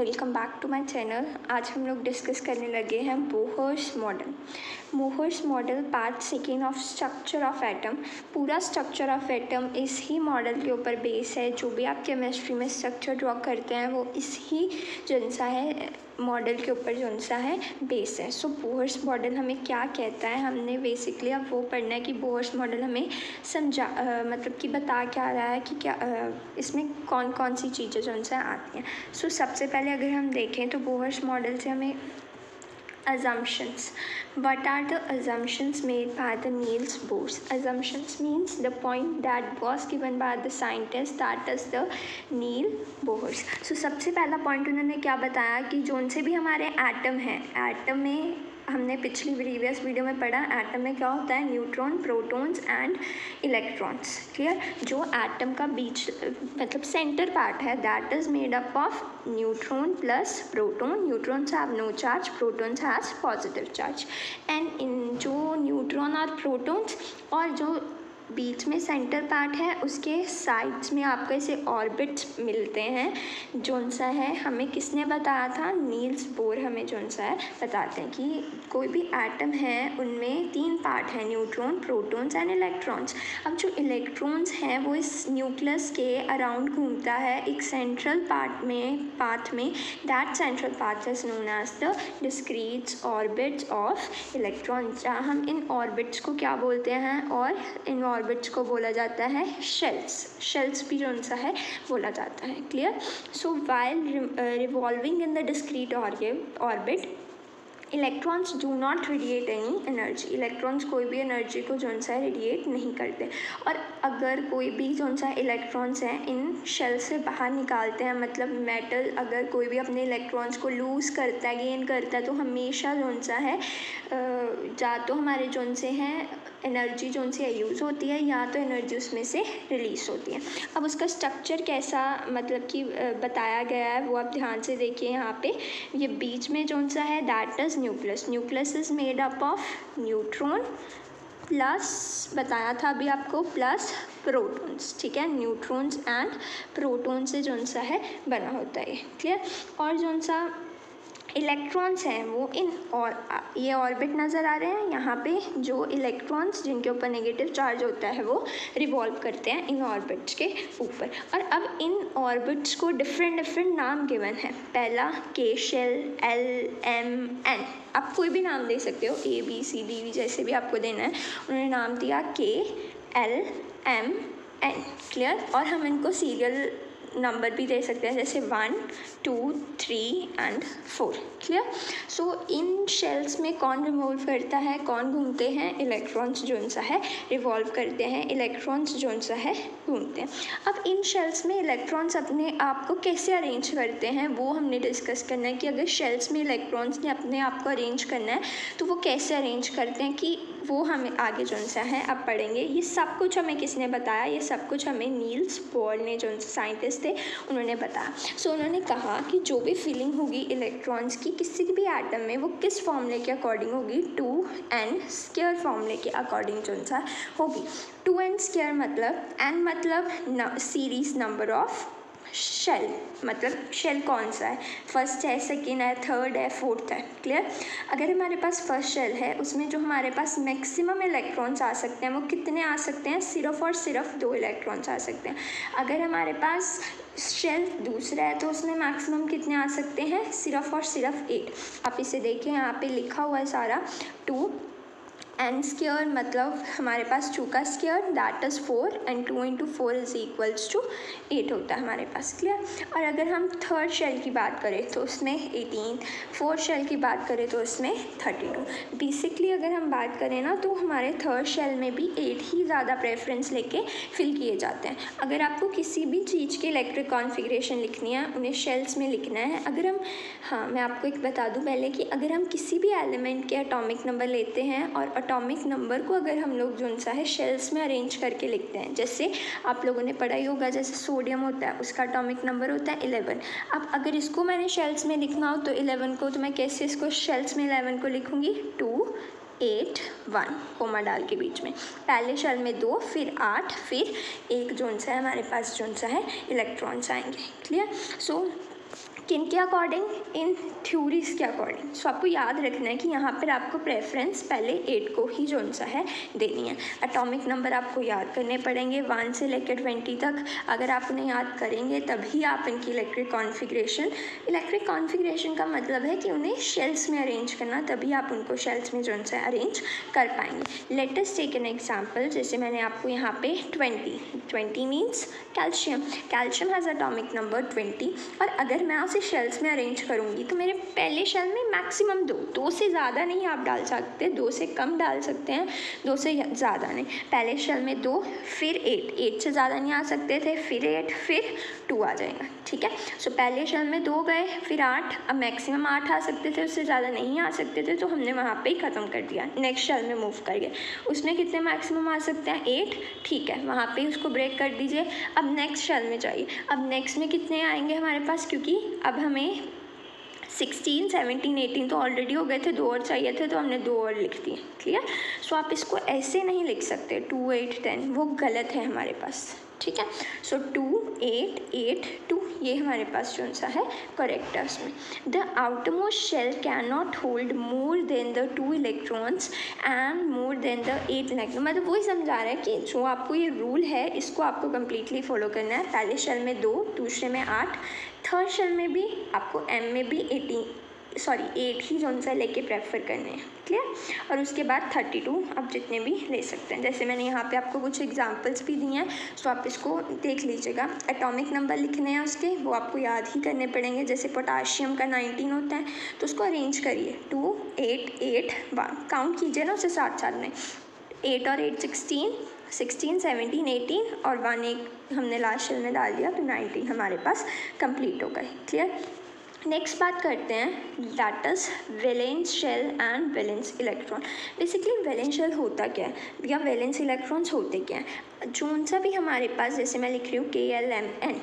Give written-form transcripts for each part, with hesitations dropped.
Welcome back to my channel. आज हम लोग डिस्कस करने लगे हैं Bohr's model. Bohr's model part second of structure of atom. पूरा स्ट्रक्चर ऑफ एटम इस ही मॉडल के ऊपर बेस है। जो भी आप केमिस्ट्री में स्ट्रक्चर ड्रॉ करते हैं वो इस ही जैसा है मॉडल के ऊपर जो सा है बेस है। सो बोहर्स मॉडल हमें क्या कहता है, हमने बेसिकली अब वो पढ़ना है कि बोहर्स मॉडल हमें मतलब कि बता क्या रहा है कि क्या इसमें कौन कौन सी चीज़ें जो सा आती हैं। सो सबसे पहले अगर हम देखें तो बोहर्स मॉडल से हमें assumptions. What are the assumptions made by the Niels Bohr? Assumptions means the point that was given by the scientist, that is the Niels Bohr. So सबसे पहला पॉइंट उन्होंने क्या बताया कि जो उनसे भी हमारे एटम हैं, एटम में हमने पिछली प्रीवियस वीडियो में पढ़ा एटम में क्या होता है, neutron, protons and electrons. Clear. जो एटम का बीच मतलब सेंटर पार्ट है that is made up of neutron plus proton. Neutrons have no charge, protons has positive charge. And इन जो न्यूट्रॉन और प्रोटॉन्स और जो बीच में सेंटर पार्ट है उसके साइड्स में आपको ऐसे ऑर्बिट्स मिलते हैं। जोन सा है हमें किसने बताया था, नील्स बोर हमें जोन सा है बताते हैं कि कोई भी एटम है उनमें तीन पार्ट हैं, न्यूट्रॉन, प्रोटॉन्स एंड इलेक्ट्रॉन्स। अब जो इलेक्ट्रॉन्स हैं वो इस न्यूक्लियस के अराउंड घूमता है एक सेंट्रल पाथ में that central path is known as the discrete orbits of electrons. जहाँ हम इन ऑर्बिट्स को क्या बोलते हैं, और इन ऑर्बिट्स को बोला जाता है शेल्स भी जो सा है बोला जाता है। Clear. So while revolving in the discrete orbit electrons do not radiate any energy. Electrons कोई भी एनर्जी को जो सा रेडिएट नहीं करते। और अगर कोई भी जो सा इलेक्ट्रॉन्स हैं इन शेल से बाहर निकालते हैं, मतलब मेटल अगर कोई भी अपने इलेक्ट्रॉन्स को लूज़ करता है, गेन करता है, तो हमेशा जो सा है या तो हमारे जो से हैं एनर्जी जो सी यूज़ होती है या तो एनर्जी उसमें से रिलीज़ होती है। अब उसका स्ट्रक्चर कैसा मतलब कि बताया गया है वो आप ध्यान से देखिए। यहाँ पे ये बीच में जो सा है that is nucleus. Nucleus is made up of neutron plus बताया था अभी आपको प्लस प्रोटॉन्स। ठीक है, न्यूट्रॉन्स एंड प्रोटॉन से जो सा है बना होता है। क्लियर। और जो सा इलेक्ट्रॉन्स हैं वो इन और ये ऑर्बिट नज़र आ रहे हैं, यहाँ पे जो इलेक्ट्रॉन्स जिनके ऊपर नेगेटिव चार्ज होता है वो रिवॉल्व करते हैं इन ऑर्बिट्स के ऊपर। और अब इन ऑर्बिट्स को डिफरेंट नाम गिवन है। पहला के शेल, एल, एम, एन। आप कोई भी नाम दे सकते हो, ए बी सी डी जैसे भी आपको देना है। उन्होंने नाम दिया के, एल, एम, एन। क्लियर। और हम इनको सीरियल नंबर भी दे सकते हैं जैसे 1, 2, 3 and 4। Clear. So in shells में कौन रिवॉल्व करता है, कौन घूमते हैं, इलेक्ट्रॉन्स जो सा है रिवॉल्व करते हैं, इलेक्ट्रॉन्स जो सा है घूमते हैं। अब इन शेल्स में इलेक्ट्रॉन्स अपने आप को कैसे अरेंज करते हैं वो हमने डिस्कस करना है कि अगर शेल्स में इलेक्ट्रॉन्स ने अपने आप को अरेंज करना है तो वो कैसे अरेंज करते हैं, कि वो हमें आगे जो सा है अब पढ़ेंगे। ये सब कुछ हमें किसने बताया, ये सब कुछ हमें नील्स बोर ने जो साइंटिस्ट थे उन्होंने बताया। सो उन्होंने कहा कि जो भी फीलिंग होगी इलेक्ट्रॉन्स की किसी भी एटम में वो किस फॉर्मूले के अकॉर्डिंग होगी, 2n² फॉर्मूले के अकॉर्डिंग जो सा होगी। 2n² मतलब n मतलब सीरीज नंबर ऑफ शेल, मतलब शेल कौन सा है, फर्स्ट है, सेकेंड है, थर्ड है, फोर्थ है। क्लियर। अगर हमारे पास फर्स्ट शेल है उसमें जो हमारे पास मैक्सिमम इलेक्ट्रॉन्स आ सकते हैं वो कितने आ सकते हैं, सिर्फ और सिर्फ 2 इलेक्ट्रॉन्स आ सकते हैं। अगर हमारे पास शेल दूसरा है तो उसमें मैक्सिमम कितने आ सकते हैं, सिर्फ और सिर्फ 8। आप इसे देखिए यहाँ पे लिखा हुआ है सारा 2n² मतलब हमारे पास 2 का square that is 4 and 2 × 4 is equals to 8 होता है हमारे पास। क्लियर। और अगर हम थर्ड शेल की बात करें तो उसमें 18, फोर्थ शेल की बात करें तो उसमें 32। बेसिकली अगर हम बात करें ना तो हमारे थर्ड शेल में भी 8 ही ज़्यादा प्रेफरेंस लेके फिल किए जाते हैं। अगर आपको किसी भी चीज़ की इलेक्ट्रिक कॉन्फ़िगरेशन लिखनी है उन्हें शेल्स में लिखना है। अगर हम मैं आपको एक बता दूँ पहले कि अगर हम किसी भी एलिमेंट के एटॉमिक नंबर लेते हैं और एटॉमिक नंबर को अगर हम लोग जो सा है शेल्स में अरेंज करके लिखते हैं, जैसे आप लोगों ने पढ़ा ही होगा, जैसे सोडियम होता है उसका एटॉमिक नंबर होता है 11। अब अगर इसको मैंने शेल्स में लिखना हो तो 11 को तो मैं कैसे इसको शेल्स में 11 को लिखूँगी, 2, 8, 1 कोमा डाल के बीच में, पहले शेल में 2 फिर 8 फिर 1 जोन सा है हमारे पास जोन सा है इलेक्ट्रॉन्स आएंगे। क्लियर। सो किन के अकॉर्डिंग, इन थ्योरीज के अकॉर्डिंग। सो आपको याद रखना है कि यहाँ पर आपको प्रेफरेंस पहले 8 को ही जो सा है देनी है। एटॉमिक नंबर आपको याद करने पड़ेंगे 1 से लेकर 20 तक। अगर आप उन्हें याद करेंगे तभी आप इनकी इलेक्ट्रिक कॉन्फ़िगरेशन का मतलब है कि उन्हें शेल्स में अरेंज करना, तभी आप उनको शेल्स में जो सा अरेंज कर पाएंगे। Let us take an example. जैसे मैंने आपको यहाँ पे 20 means calcium has atomic number 20, और अगर मैं उसे शेल्स में अरेंज करूँगी तो मेरे पहले शेल में मैक्सिमम 2 से ज़्यादा नहीं आप डाल सकते, 2 से कम डाल सकते हैं, 2 से ज़्यादा नहीं। पहले शेल में 2, फिर 8 से ज़्यादा नहीं आ सकते थे, फिर 8, फिर 2 आ जाएगा, ठीक है। सो पहले शेल में 2 गए, फिर 8, अब मैक्सिमम 8 आ सकते थे, उससे ज़्यादा नहीं आ सकते थे, तो हमने वहाँ पे ही ख़त्म कर दिया। नेक्स्ट शेल में मूव कर गए, उसमें कितने मैक्सिमम आ सकते हैं, 8, ठीक है, वहाँ पे उसको ब्रेक कर दीजिए। अब नेक्स्ट शेल में जाइए, अब नेक्स्ट में कितने आएंगे हमारे पास, क्योंकि अब हमें 16, 17, 18 तो ऑलरेडी हो गए थे, 2 और चाहिए थे, तो हमने 2 और लिख दिए, क्लियर। सो आप इसको ऐसे नहीं लिख सकते 2, 8, 10, वो गलत है हमारे पास, ठीक है। सो 2, 8, 8, 2 ये हमारे पास कौन सा है, करेक्ट है उसमें। The outermost shell can not hold more than the 2 electrons and more than the 8 electron. मतलब वही समझा रहा है कि जो आपको ये रूल है इसको आपको कम्प्लीटली फॉलो करना है। पहले शेल में 2, दूसरे में 8, थर्ड शेल में भी आपको एम में भी 8 ही जो सा लेके प्रेफर करने हैं, क्लियर। और उसके बाद 32 आप जितने भी ले सकते हैं। जैसे मैंने यहाँ पे आपको कुछ एग्जांपल्स भी दिए हैं, सो आप इसको देख लीजिएगा। एटॉमिक नंबर लिखने हैं उसके, वो आपको याद ही करने पड़ेंगे। जैसे पोटाशियम का 19 होता है, तो उसको अरेंज करिए 2, 8, 8, 1 काउंट कीजिए ना उसे साथ साथ में। 8 और 8 16, 17, 18 और 1 एक हमने लास्ट शेल में डाल दिया, तो 19 हमारे पास कंप्लीट हो गए, क्लियर। नेक्स्ट बात करते हैं, that is valence shell and valence electron. Basically valence shell होता क्या है या वैलेंस इलेक्ट्रॉन्स होते क्या हैं। जोन सा भी हमारे पास, जैसे मैं लिख रही हूँ KLMN,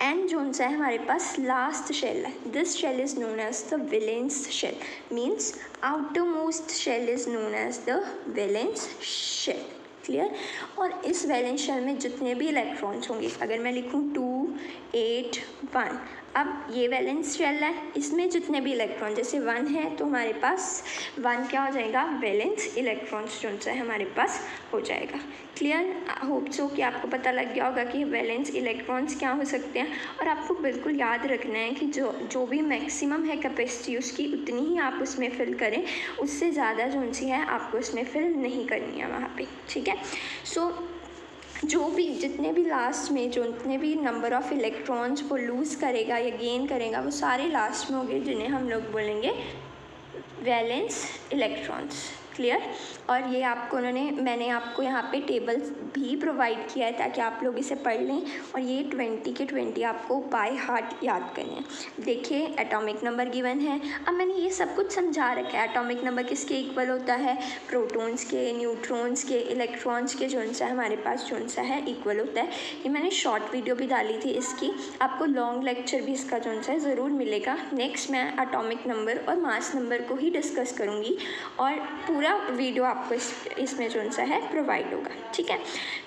एन जोन सा है हमारे पास लास्ट शेल है। This shell is known as the valence shell, means outermost shell is known as the valence shell, clear. और इस वैलेंस शेल में जितने भी इलेक्ट्रॉन्स होंगे, अगर मैं लिखूँ 2, 8, 1, अब ये वैलेंस शेल है, इसमें जितने भी इलेक्ट्रॉन, जैसे 1 है तो हमारे पास 1 क्या हो जाएगा, वैलेंस इलेक्ट्रॉन्स जो है हमारे पास हो जाएगा, क्लियर। होप सो कि आपको पता लग गया होगा कि वैलेंस इलेक्ट्रॉन्स क्या हो सकते हैं। और आपको बिल्कुल याद रखना है कि जो भी मैक्सिमम है कैपेसिटी उसकी, उतनी ही आप उसमें फिल करें, उससे ज़्यादा जो सी है आपको उसमें फिल नहीं करनी है वहाँ पे, ठीक है। सो जो भी जितने भी लास्ट में जितने भी नंबर ऑफ़ इलेक्ट्रॉन्स वो लूज़ करेगा या गेन करेगा, वो सारे लास्ट में होंगे, जिन्हें हम लोग बोलेंगे वैलेंस इलेक्ट्रॉन्स, क्लियर। और ये आपको मैंने आपको यहाँ पे टेबल भी प्रोवाइड किया है ताकि आप लोग इसे पढ़ लें। और ये 20 के 20 आपको बाय हार्ट याद करने हैं। देखिए एटॉमिक नंबर गिवन है। अब मैंने ये सब कुछ समझा रखा है। एटॉमिक नंबर किसके इक्वल होता है, प्रोटॉन्स के, न्यूट्रॉन्स के, इलेक्ट्रॉन्स के जो सा हमारे पास जो सा है इक्वल होता है। ये मैंने शॉर्ट वीडियो भी डाली थी इसकी, आपको लॉन्ग लेक्चर भी इसका जो सा ज़रूर मिलेगा। नेक्स्ट मैं एटॉमिक नंबर और मास नंबर को ही डिस्कस करूँगी और पूरा वीडियो आपको इसमें जो सा है प्रोवाइड होगा, ठीक है।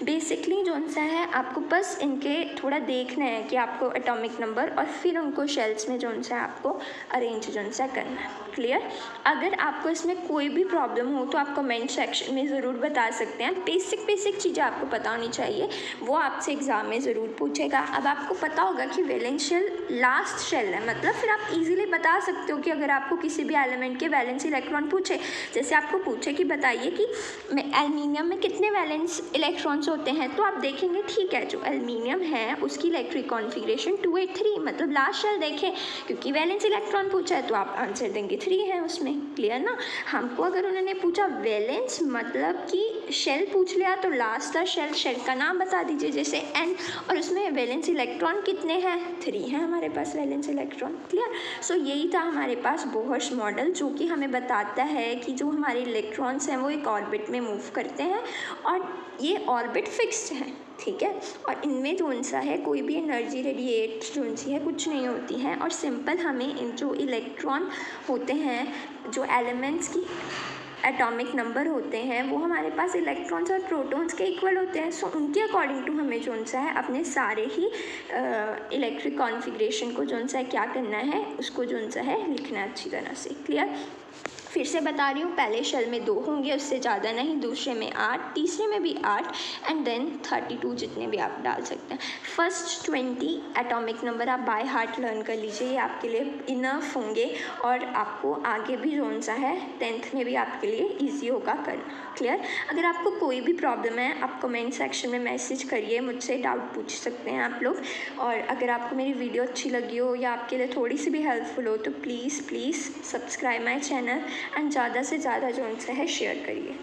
बेसिकली जो सा है आपको बस इनके थोड़ा देखना है कि आपको एटॉमिक नंबर और फिर उनको शेल्स में जो सा आपको अरेंज जो सा करना है, क्लियर। अगर आपको इसमें कोई भी प्रॉब्लम हो तो आप कमेंट सेक्शन में ज़रूर बता सकते हैं। बेसिक चीज़ें आपको पता होनी चाहिए, वो आपसे एग्ज़ाम में ज़रूर पूछेगा। अब आपको पता होगा कि वैलेंस शेल लास्ट शेल है, मतलब फिर आप इजीली बता सकते हो कि अगर आपको किसी भी एलिमेंट के वैलेंस इलेक्ट्रॉन पूछे, जैसे आपको पूछे कि बताइए कि एल्युमिनियम में कितने वैलेंस इलेक्ट्रॉन्स होते हैं, तो आप देखेंगे ठीक है जो एल्युमिनियम है उसकी इलेक्ट्रिक कॉन्फ़िगरेशन 283, मतलब लास्ट शेल देखें, क्योंकि वैलेंस इलेक्ट्रॉन पूछा है तो आप आंसर देंगे 3 है उसमें, क्लियर ना। हमको अगर उन्होंने पूछा वैलेंस मतलब कि शेल पूछ लिया तो लास्ट का शेल का नाम बता दीजिए, जैसे एन, और उसमें वैलेंस इलेक्ट्रॉन कितने हैं, 3 हैं हमारे पास वैलेंस इलेक्ट्रॉन, क्लियर। सो यही था हमारे पास बोहर्स मॉडल, जो कि हमें बताता है कि जो हमारे इलेक्ट्रॉन्स हैं वो एक ऑर्बिट में मूव करते हैं और ये ऑर्बिट फिक्स्ड है, ठीक है। और इनमें जो सा है कोई भी एनर्जी रेडिएट जो सी है कुछ नहीं होती है। और सिंपल हमें इन जो इलेक्ट्रॉन होते हैं, जो एलिमेंट्स की एटॉमिक नंबर होते हैं वो हमारे पास इलेक्ट्रॉन्स और प्रोटॉन्स के इक्वल होते हैं। सो उनके अकॉर्डिंग टू हमें जो सा है अपने सारे ही इलेक्ट्रिक कॉन्फ़िगरेशन को जो सा है क्या करना है, उसको जो सा है लिखना है अच्छी तरह से। क्लियर? फिर से बता रही हूँ, पहले शेल में 2 होंगे, उससे ज़्यादा नहीं, दूसरे में 8, तीसरे में भी 8 एंड देन 32 जितने भी आप डाल सकते हैं। फर्स्ट 20 एटॉमिक नंबर आप बाय हार्ट लर्न कर लीजिए, ये आपके लिए इनफ होंगे और आपको आगे भी जोन सा है 10th में भी आपके लिए ईजी होगा करना। क्लियर? अगर आपको कोई भी प्रॉब्लम है आप कमेंट सेक्शन में मैसेज करिए, मुझसे डाउट पूछ सकते हैं आप लोग। और अगर आपको मेरी वीडियो अच्छी लगी हो या आपके लिए थोड़ी सी भी हेल्पफुल हो तो please subscribe my channel and ज़्यादा से ज़्यादा जो उनसे है शेयर करिए।